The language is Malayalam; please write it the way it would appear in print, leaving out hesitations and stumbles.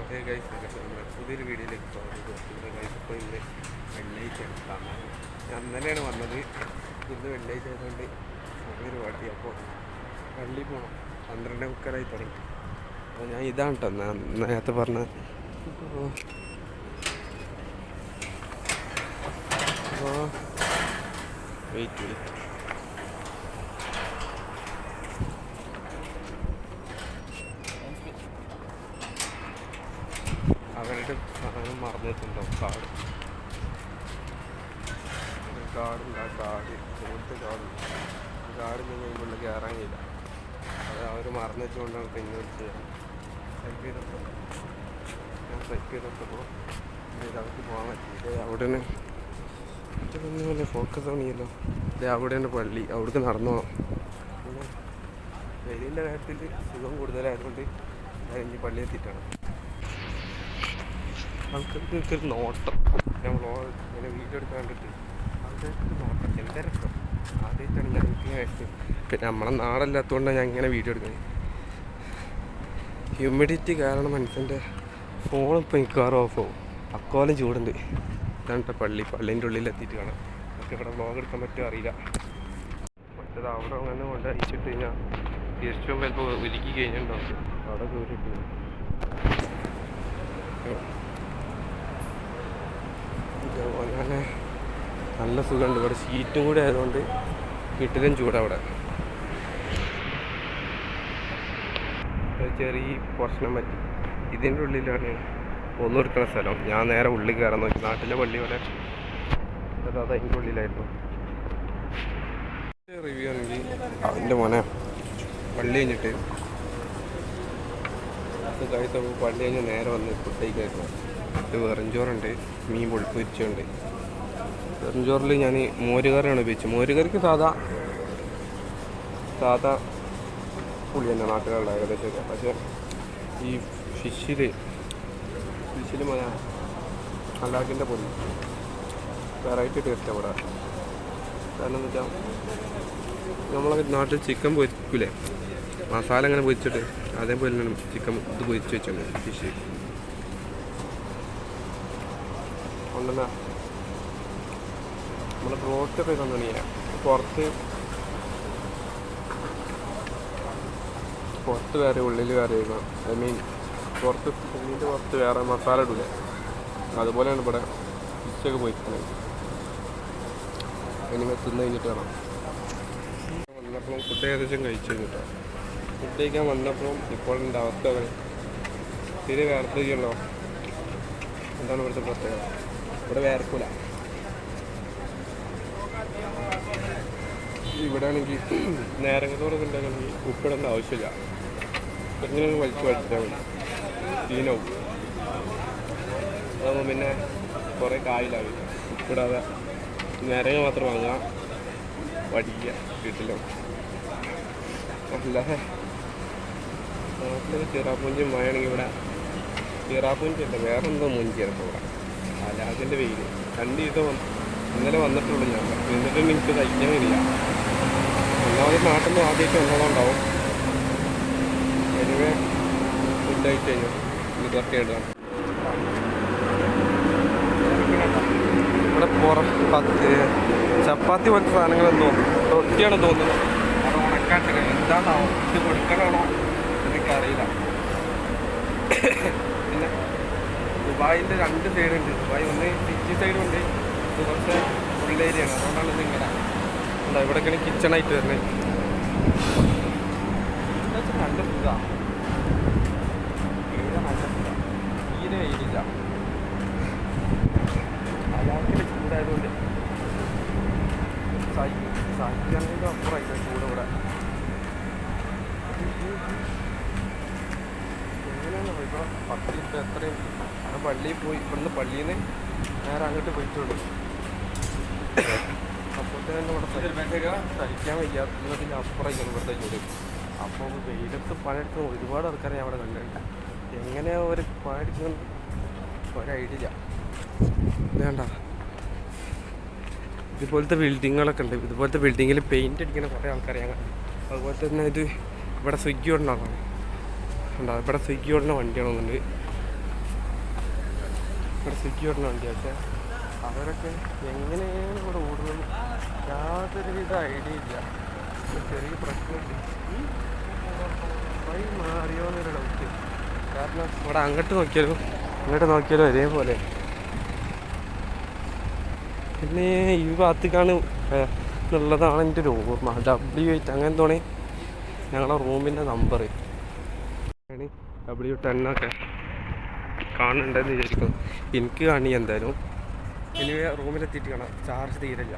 പുതിയൊരു വീഡിയോയിലേക്ക് ഇപ്പോൾ ഇന്ന് വെള്ളിയാഴ്ചയാണ്. ഞാൻ ഇന്നലെയാണ് വന്നത്. ഇന്ന് വെള്ളിയാഴ്ച ആയതുകൊണ്ട് ചെറിയൊരു പാട്ടി. അപ്പോൾ പള്ളി പോകണം. 12:30 തുടങ്ങി. അപ്പോൾ ഞാൻ ഇതാണ് കേട്ടോ നേരത്തെ പറഞ്ഞ വെയിറ്റ് അവരുടെ സാധനം മറന്നിട്ടുണ്ടോ? കാടുണ്ട്. ആ കാട് ഇവിടുത്തെ കാട് നിങ്ങൾ ഉള്ളിൽ കയറാൻ കഴിയില്ല. അത് അവർ മറന്നു വെച്ചുകൊണ്ടാണ് പിന്നെ വിളിച്ചത്. ഞാൻ സൈക്കിൾ ചെയ്തപ്പോൾ അവർക്ക് പോകാൻ പറ്റിയത്. അവിടെ തന്നെ ഇതൊന്നും ഫോക്കസ് ആണിയല്ലോ. അവിടെയാണ് പള്ളി. അവിടേക്ക് നടന്നു പോകണം. പിന്നെ വെയിലിൻ്റെ കാര്യത്തിൽ സുഖം കൂടുതലായതുകൊണ്ട് കഴിഞ്ഞ് പള്ളി എത്തിയിട്ടാണ്. ആൾക്കാർക്ക് എനിക്കൊരു നോട്ടം, നമ്മൾ ഇങ്ങനെ വീഡിയോ എടുക്കാൻ കണ്ടിട്ട് ആൾക്കാർക്ക് നോട്ടം എന്താ രസം. ആദ്യമായിട്ടാണ് ഞാൻ എനിക്ക് പിന്നെ നമ്മളെ നാടല്ലാത്തതുകൊണ്ടാണ് ഞാൻ ഇങ്ങനെ വീഡിയോ എടുക്കുന്നത്. ഹ്യൂമിഡിറ്റി കാരണം മനുഷ്യൻ്റെ ഫോണിപ്പോൾ മിക്കവാറും ഓഫ് ആവും. അക്കോലം ചൂടുണ്ട്. ഇതാണ് പള്ളീൻ്റെ ഉള്ളിലെത്തിയിട്ട് കാണാം. നമുക്ക് ഇവിടെ വ്ളോഗ് എടുക്കാൻ പറ്റുമോ അറിയില്ല. മറ്റേത് അവിടെ അങ്ങനെ കൊണ്ട് അയച്ചിട്ട് കഴിഞ്ഞാൽ തിരിച്ചു ചിലപ്പോൾ ഒരുക്കി കഴിഞ്ഞിട്ടുണ്ടാവും. അവിടെ കയറിയിട്ട് അങ്ങനെ നല്ല സുഖമുണ്ട്. ഇവിടെ സീറ്റും കൂടി ആയതുകൊണ്ട് കിട്ടിലും ചൂടവിടെ. ചെറിയ പ്രശ്നം പറ്റി. ഇതിൻ്റെ ഉള്ളിലാണ് ഒന്നെടുക്കുന്ന സ്ഥലം. ഞാൻ നേരെ ഉള്ളിൽ കയറാൻ നോക്കി. നാട്ടിലെ പള്ളി പോലെ അത് അതിൻ്റെ ഉള്ളിലായിരുന്നു. റിവ്യൂ ആണെങ്കിൽ അതിൻ്റെ മോനെ പള്ളി കഴിഞ്ഞിട്ട് പള്ളി കഴിഞ്ഞ് നേരെ വന്ന് ഫുഡ് കഴിക്കായിരുന്നു. ഇത് വെറുംചോറുണ്ട്, മീൻ പൊരിച്ചുണ്ട്. വെറുംചോറിൽ ഞാൻ മോരുകറിയാണ് ഉപയോഗിച്ചത്. മോരുകറിക്ക് സാധാ പുളി തന്നെ നാട്ടിലുള്ള ഏകദേശമൊക്കെ. പക്ഷേ ഈ ഫിഷിൽ അലാക്കിൻ്റെ പൊടി വെറൈറ്റി ടേസ്റ്റ് അവിടെ. കാരണം എന്ന് വെച്ചാൽ നമ്മളെ നാട്ടിൽ ചിക്കൻ പൊരിക്കൂലേ, മസാല അങ്ങനെ പൊരിച്ചിട്ട് അതേപോലെ തന്നെ ചിക്കൻ ഇത് പൊരിച്ച് വെച്ചിട്ടുണ്ട്. ഫിഷ് കൊണ്ടുവന്ന നമ്മൾ ബ്രോസ്റ്റൊക്കെ തന്നില്ല. പുറത്ത് വേറെ ഉള്ളിൽ വേറെ ആയിരുന്നു. ഐ മീൻ പുറത്ത് ഉള്ളിൻ്റെ പുറത്ത് വേറെ മസാല ഇടില്ല. അതുപോലെയാണ് ഇവിടെ ഫിഷൊക്കെ പോയിരിക്കുന്നത്. ഇനി തിന്ന് കഴിഞ്ഞിട്ട് വേണം. വന്നപ്പോഴും ഫുഡ് ഏകദേശം കഴിച്ചു കഴിഞ്ഞിട്ടോ. ഫുഡ് കഴിക്കാൻ വന്നപ്പോഴും ഇപ്പോഴുണ്ട് അവസ്ഥ തീരെ വേർത്തിരിക്കണല്ലോ. എന്താണ് ഇവിടുത്തെ പ്രത്യേകത? ഇവിടെ വേർക്കൂല. ഇവിടെ ആണെങ്കിൽ നേരങ്ങളോടൊക്കെ ഉണ്ടാകണമെങ്കിൽ ഉപ്പിടേണ്ട ആവശ്യമില്ല. ഇങ്ങനെ വലിച്ചു വലിച്ചാൽ മതി, ക്ലീനാവും. അതാകുമ്പോൾ പിന്നെ കുറേ കായിലാവില്ല. ഉപ്പിടാതെ നേരങ്ങൾ മാത്രം വാങ്ങാം, വടിക്കുക വീട്ടിലോ. അല്ലാതെ നാട്ടിൽ ചിറാപ്പൂഞ്ചി മഴയാണെങ്കിൽ ഇവിടെ ചിറാപ്പൂഞ്ചി അല്ല, വേറെ എന്തോ മുഞ്ചിയാണ് ഇപ്പോൾ ഇവിടെ. അലാതിൻ്റെ വെയിൽ 2 ദിവസം ഇന്നലെ വന്നിട്ടുള്ളൂ ഞാൻ. എന്നിട്ടും എനിക്ക് തയ്ക്കാൻ കഴിയില്ല. ഒന്നാമത് നാട്ടിൽ നിന്ന് ആദ്യമായിട്ട് വന്നതുകൊണ്ടാവും. എനിവേ ഫുഡ് കഴിച്ച് കഴിഞ്ഞു. ഇതൊക്കെ ഇടാം. ഇവിടെ പുറത്ത് ചപ്പാത്തി പോലത്തെ സാധനങ്ങളെന്തോ റൊട്ടിയാണ് തോന്നുന്നത്. അത് ഉണക്കാട്ട് എന്താണോ ഇത് കൊടുക്കണമാണോ എനിക്കറിയില്ല. പിന്നെ ദുബായിൻ്റെ 2 സൈഡുണ്ട്. ദുബായ് ഒന്ന് സിറ്റി സൈഡും ഉണ്ട്, ഇത് കുറച്ച് ഉള്ളേരിയാണ്. അതുകൊണ്ടാണ് ഇത് ഇങ്ങനെ എന്താ ഇവിടെയൊക്കെയാണ് കിച്ചണായിട്ട് വരുന്നത്. നല്ല സുഖമാണ്. നല്ല സുഖമാണ്. തീരെ വെയിലില്ല. അലാക്കിൽ ചൂടായതുകൊണ്ട് സഹിക്കാനേലും അപ്പുറമായിട്ട് ചൂട് ഇവിടെ. എങ്ങനെയാണ് ഇവിടെ പള്ളി ഇപ്പോൾ എത്രയും ഞാൻ പള്ളിയിൽ പോയി. ഇവിടുന്ന് പള്ളിയിൽ നിന്ന് നേരെ അങ്ങോട്ട് പോയിട്ടുള്ളൂ. അപ്പോൾ തന്നെ ഇവിടെ സഹിക്കാൻ വയ്യാത്തതിന് അപ്പുറമായിരിക്കും ഇവിടുത്തെ ചൂട്. അപ്പോൾ വെയിലത്ത് പണിയെടുക്കുന്ന ഒരുപാട് ആൾക്കാരെ ഞാൻ അവിടെ കണ്ടിട്ടുണ്ട്. എങ്ങനെയാണ് ഒരു പണിയെടുക്കുന്നത് ഒരു ഐഡിയ ഇല്ല. വേണ്ട ഇതുപോലത്തെ ബിൽഡിങ്ങുകളൊക്കെ ഉണ്ട്. ഇതുപോലത്തെ ബിൽഡിങ്ങിൽ പെയിൻ്റ് അടിക്കുന്ന കുറേ ആൾക്കാരെ ഞാൻ കണ്ടു. അതുപോലെ തന്നെ ഇത് ഇവിടെ സ്വിഗ്ഗി ഓടുന്ന ആളാണ്. ഉണ്ടാവും. ഇവിടെ സ്വിഗ്ഗി ഓടുന്ന വണ്ടിയാണെന്നുണ്ട്. ഇവിടെ സ്വിഗ്ഗി ഓടുന്ന വണ്ടി. പക്ഷേ അവരൊക്കെ എങ്ങനെയാണ് ഇവിടെ ഓടുന്നത് യാതൊരുവിധ ഐഡിയ ഇല്ല. ചെറിയ പ്രശ്നമുണ്ട്. വഴി മാറിയോ എന്നൊരു ഡൗട്ട്. കാരണം ഇവിടെ അങ്ങോട്ട് നോക്കിയാലും ഇങ്ങോട്ട് നോക്കിയാലും ഒരേപോലെ. പിന്നെ ഈ ഭാഗത്തേക്കാണ് എന്നുള്ളതാണ് എൻ്റെ ഒരു ഓർമ്മ. W8 അങ്ങനെ തോന്നി ഞങ്ങളുടെ റൂമിൻ്റെ നമ്പർ W10 കാണുന്നുണ്ടെന്ന് വിചാരിക്കുന്നു. എനിക്ക് കാണി എന്തായാലും. ഇനി റൂമിലെത്തിയിട്ട് കാണാം. ചാർജ് തീരില്ല.